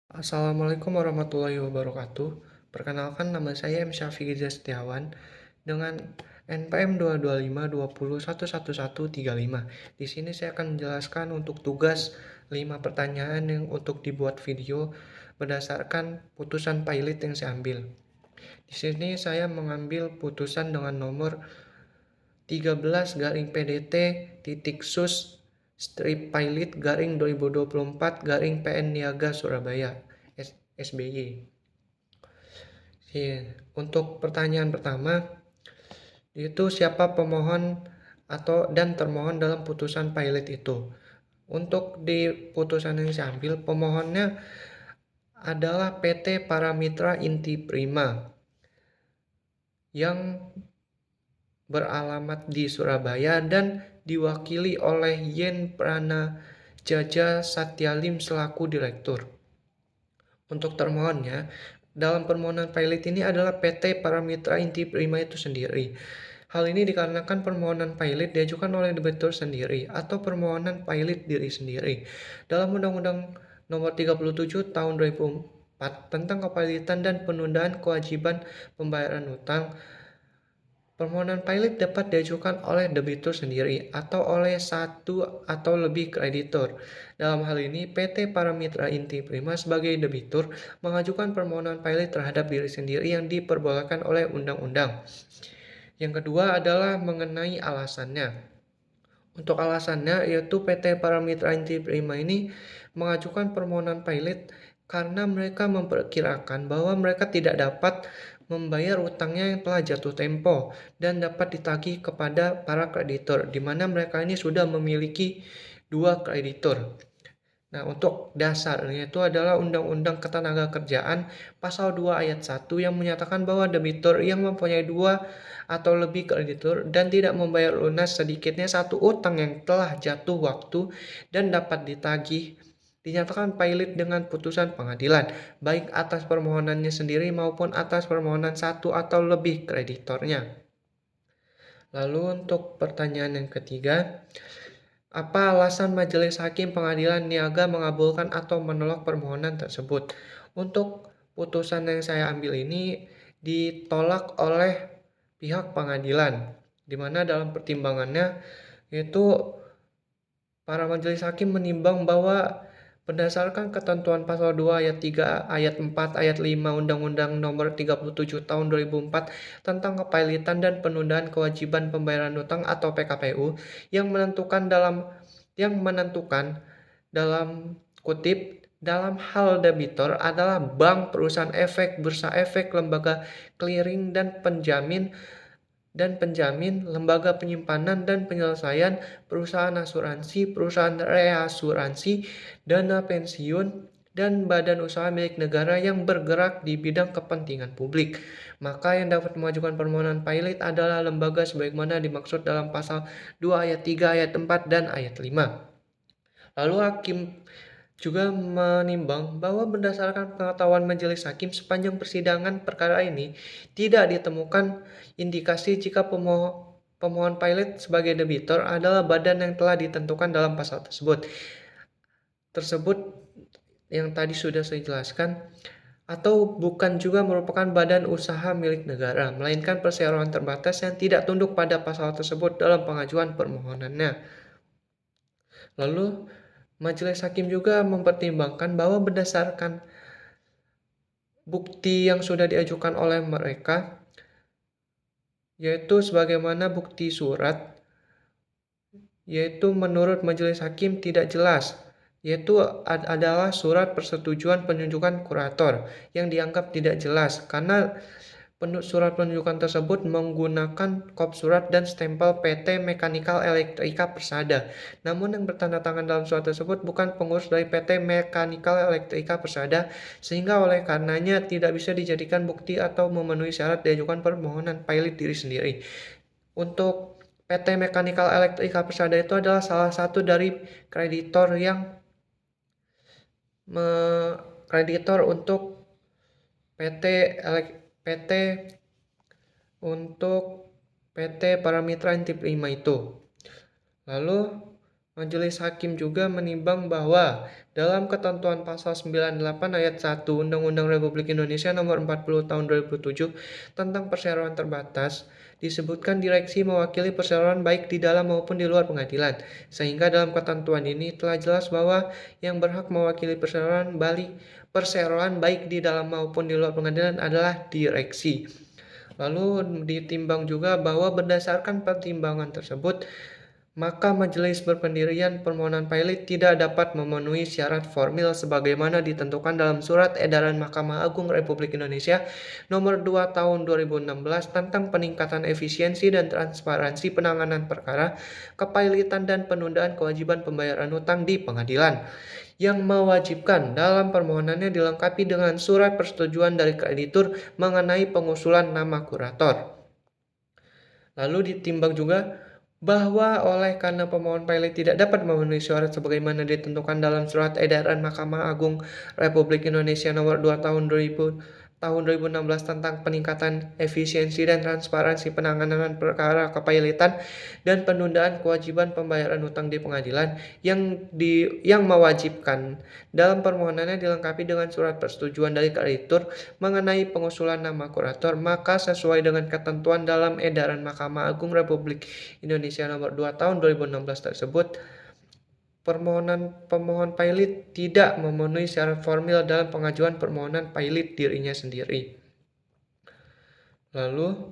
Assalamualaikum warahmatullahi wabarakatuh. Perkenalkan nama saya M. Syafiq Iza Setiawan dengan NPM 22520111135. Di sini saya akan menjelaskan untuk tugas 5 pertanyaan yang untuk dibuat video berdasarkan putusan pilot yang saya ambil. Di sini saya mengambil putusan dengan nomor 13 garing PDT titik sus strip pilot garing 2024 garing PN Niaga Surabaya SBY. Untuk pertanyaan pertama, itu siapa pemohon dan termohon dalam putusan pilot itu. Untuk di putusan yang saya ambil, pemohonnya adalah PT Paramitra Inti Prima yang beralamat di Surabaya dan diwakili oleh Yen Prana Jaja Satyalim selaku direktur. Untuk termohonnya, dalam permohonan pilot ini adalah PT Paramitra Inti Prima itu sendiri. Hal ini dikarenakan permohonan pilot diajukan oleh debitur sendiri atau permohonan pilot diri sendiri. Dalam Undang-Undang Nomor 37 Tahun 2004 tentang kepilitan dan penundaan kewajiban pembayaran hutang, permohonan pilot dapat diajukan oleh debitur sendiri atau oleh satu atau lebih kreditur. Dalam hal ini, PT Paramitra Inti Prima sebagai debitur mengajukan permohonan pilot terhadap diri sendiri yang diperbolehkan oleh undang-undang. Yang kedua adalah mengenai alasannya. Untuk alasannya yaitu PT Paramitra Inti Prima ini mengajukan permohonan pilot karena mereka memperkirakan bahwa mereka tidak dapat membayar utangnya yang telah jatuh tempo dan dapat ditagih kepada para kreditur, di mana mereka ini sudah memiliki 2 kreditur. Nah, untuk dasarnya itu adalah Undang-Undang Ketenagakerjaan Pasal 2 Ayat 1 yang menyatakan bahwa debitur yang mempunyai 2 atau lebih kreditur dan tidak membayar lunas sedikitnya 1 utang yang telah jatuh waktu dan dapat ditagih dinyatakan pilot dengan putusan pengadilan, baik atas permohonannya sendiri maupun atas permohonan 1 atau lebih kreditornya. Lalu untuk pertanyaan yang ketiga, apa alasan Majelis Hakim Pengadilan Niaga mengabulkan atau menolak permohonan tersebut? Untuk putusan yang saya ambil ini ditolak oleh pihak pengadilan, di mana dalam pertimbangannya yaitu para majelis hakim menimbang bahwa berdasarkan ketentuan pasal 2 ayat 3, ayat 4, ayat 5 Undang-Undang Nomor 37 Tahun 2004 tentang kepilitan dan penundaan kewajiban pembayaran hutang atau PKPU yang menentukan dalam kutip dalam hal debitur adalah bank, perusahaan efek, bursa efek, lembaga clearing dan penjamin, lembaga penyimpanan dan penyelesaian, perusahaan asuransi, perusahaan reasuransi, dana pensiun, dan badan usaha milik negara yang bergerak di bidang kepentingan publik. Maka yang dapat mengajukan permohonan pilot adalah lembaga sebagaimana dimaksud dalam pasal 2 ayat 3, ayat 4, dan ayat 5. Lalu hakim juga menimbang bahwa berdasarkan pengetahuan majelis hakim sepanjang persidangan perkara ini tidak ditemukan indikasi jika pemohon pilot sebagai debitur adalah badan yang telah ditentukan dalam pasal tersebut yang tadi sudah saya jelaskan, atau bukan juga merupakan badan usaha milik negara, melainkan perseroan terbatas yang tidak tunduk pada pasal tersebut dalam pengajuan permohonannya. Lalu majelis hakim juga mempertimbangkan bahwa berdasarkan bukti yang sudah diajukan oleh mereka, yaitu sebagaimana bukti surat, yaitu menurut majelis hakim tidak jelas, yaitu adalah surat persetujuan penunjukan kurator yang dianggap tidak jelas karena surat penunjukan tersebut menggunakan kop surat dan stempel PT Mekanikal Elektrika Persada. Namun yang bertanda tangan dalam surat tersebut bukan pengurus dari PT Mekanikal Elektrika Persada, sehingga oleh karenanya tidak bisa dijadikan bukti atau memenuhi syarat diajukan permohonan pilot diri sendiri. Untuk PT Mekanikal Elektrika Persada itu adalah salah satu dari kreditor untuk PT Paramitra Inti Prima itu. Lalu majelis hakim juga menimbang bahwa Dalam ketentuan pasal 98 ayat 1 Undang-Undang Republik Indonesia Nomor 40 Tahun 2007 tentang perseroan terbatas, disebutkan direksi mewakili perseroan baik di dalam maupun di luar pengadilan. Sehingga dalam ketentuan ini telah jelas bahwa yang berhak mewakili perseroan baik di dalam maupun di luar pengadilan adalah direksi. Lalu ditimbang juga bahwa berdasarkan pertimbangan tersebut, maka majelis berpendirian permohonan pilot tidak dapat memenuhi syarat formil sebagaimana ditentukan dalam Surat Edaran Mahkamah Agung Republik Indonesia Nomor 2 Tahun 2016 tentang peningkatan efisiensi dan transparansi penanganan perkara, kepailitan dan penundaan kewajiban pembayaran utang di pengadilan, yang mewajibkan dalam permohonannya dilengkapi dengan surat persetujuan dari kreditur mengenai pengusulan nama kurator. Lalu ditimbang juga bahwa karena pemohon pilot tidak dapat memenuhi syarat sebagaimana ditentukan dalam Surat Edaran Mahkamah Agung Republik Indonesia Nomor 2 Tahun 2016 tentang peningkatan efisiensi dan transparansi penanganan perkara kepailitan dan penundaan kewajiban pembayaran utang di pengadilan, yang mewajibkan dalam permohonannya dilengkapi dengan surat persetujuan dari kreditur mengenai pengusulan nama kurator, maka sesuai dengan ketentuan dalam Edaran Mahkamah Agung Republik Indonesia Nomor 2 Tahun 2016 tersebut, pemohon pilot tidak memenuhi syarat formil dalam pengajuan permohonan pilot dirinya sendiri. Lalu,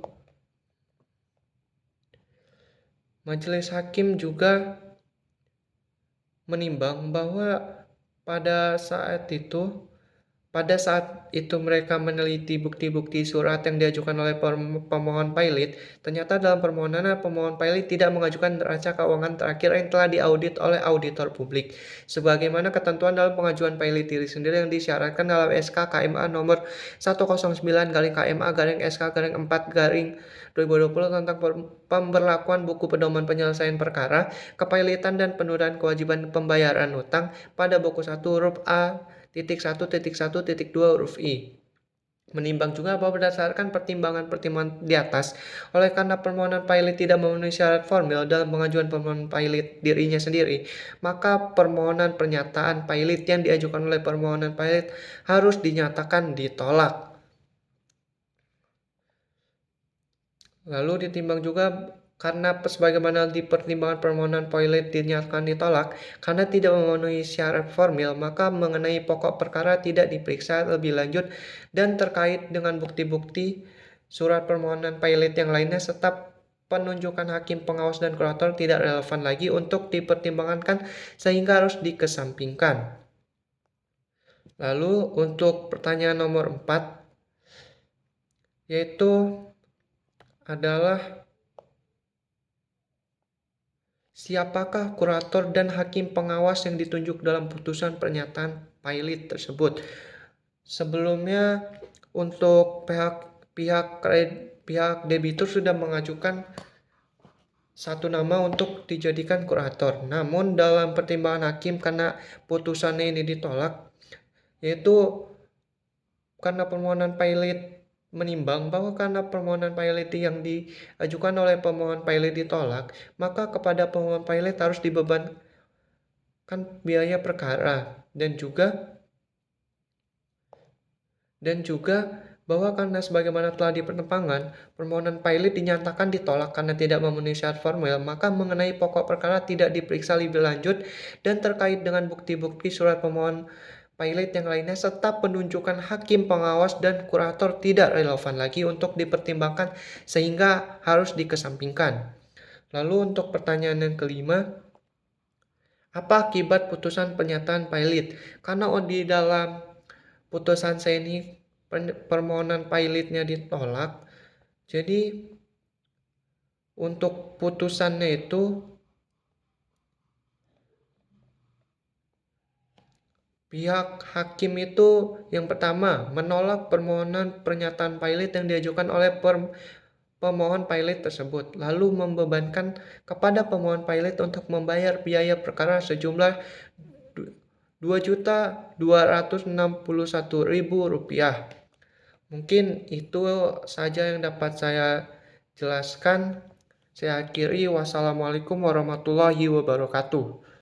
majelis hakim juga menimbang bahwa pada saat itu mereka meneliti bukti-bukti surat yang diajukan oleh pemohon pilot, ternyata dalam permohonannya pemohon pilot tidak mengajukan neraca keuangan terakhir yang telah diaudit oleh auditor publik, sebagaimana ketentuan dalam pengajuan pilot diri sendiri yang disyaratkan dalam SK KMA nomor 109-KMA-SK-4-4/2020 tentang pemberlakuan buku pedoman penyelesaian perkara, kepailitan dan penundaan kewajiban pembayaran utang pada buku 1 huruf A.1.1.2 huruf I. Menimbang juga bahwa berdasarkan pertimbangan-pertimbangan di atas, karena permohonan pilot tidak memenuhi syarat formil dalam pengajuan permohonan pilot dirinya sendiri, maka permohonan pernyataan pilot yang diajukan oleh permohonan pilot harus dinyatakan ditolak. Lalu ditimbang juga karena sebagaimana di pertimbangan permohonan pilot dinyatakan ditolak karena tidak memenuhi syarat formil, maka mengenai pokok perkara tidak diperiksa lebih lanjut dan terkait dengan bukti-bukti surat permohonan pilot yang lainnya serta penunjukan hakim pengawas dan kurator tidak relevan lagi untuk dipertimbangkan sehingga harus dikesampingkan. Lalu untuk pertanyaan nomor 4 yaitu adalah siapakah kurator dan hakim pengawas yang ditunjuk dalam putusan pernyataan pilot tersebut? Sebelumnya untuk pihak debitur sudah mengajukan satu nama untuk dijadikan kurator. Namun dalam pertimbangan hakim karena putusannya ini ditolak, yaitu karena permohonan pilot menimbang bahwa karena permohonan pilot yang diajukan oleh pemohon pilot ditolak, maka kepada pemohon pilot harus dibebankan biaya perkara dan juga bahwa karena sebagaimana telah dipertimbangkan, permohonan pilot dinyatakan ditolak karena tidak memenuhi syarat formil, maka mengenai pokok perkara tidak diperiksa lebih lanjut dan terkait dengan bukti-bukti surat pemohon pilot yang lainnya serta penunjukan hakim pengawas dan kurator tidak relevan lagi untuk dipertimbangkan sehingga harus dikesampingkan. Lalu untuk pertanyaan yang kelima, apa akibat putusan pernyataan pilot? Karena di dalam putusan saya ini permohonan pilotnya ditolak, jadi untuk putusannya itu pihak hakim itu yang pertama menolak permohonan pernyataan pilot yang diajukan oleh pemohon pilot tersebut, lalu membebankan kepada pemohon pilot untuk membayar biaya perkara sejumlah Rp2.261.000. Mungkin itu saja yang dapat saya jelaskan. Saya akhiri. Wassalamualaikum warahmatullahi wabarakatuh.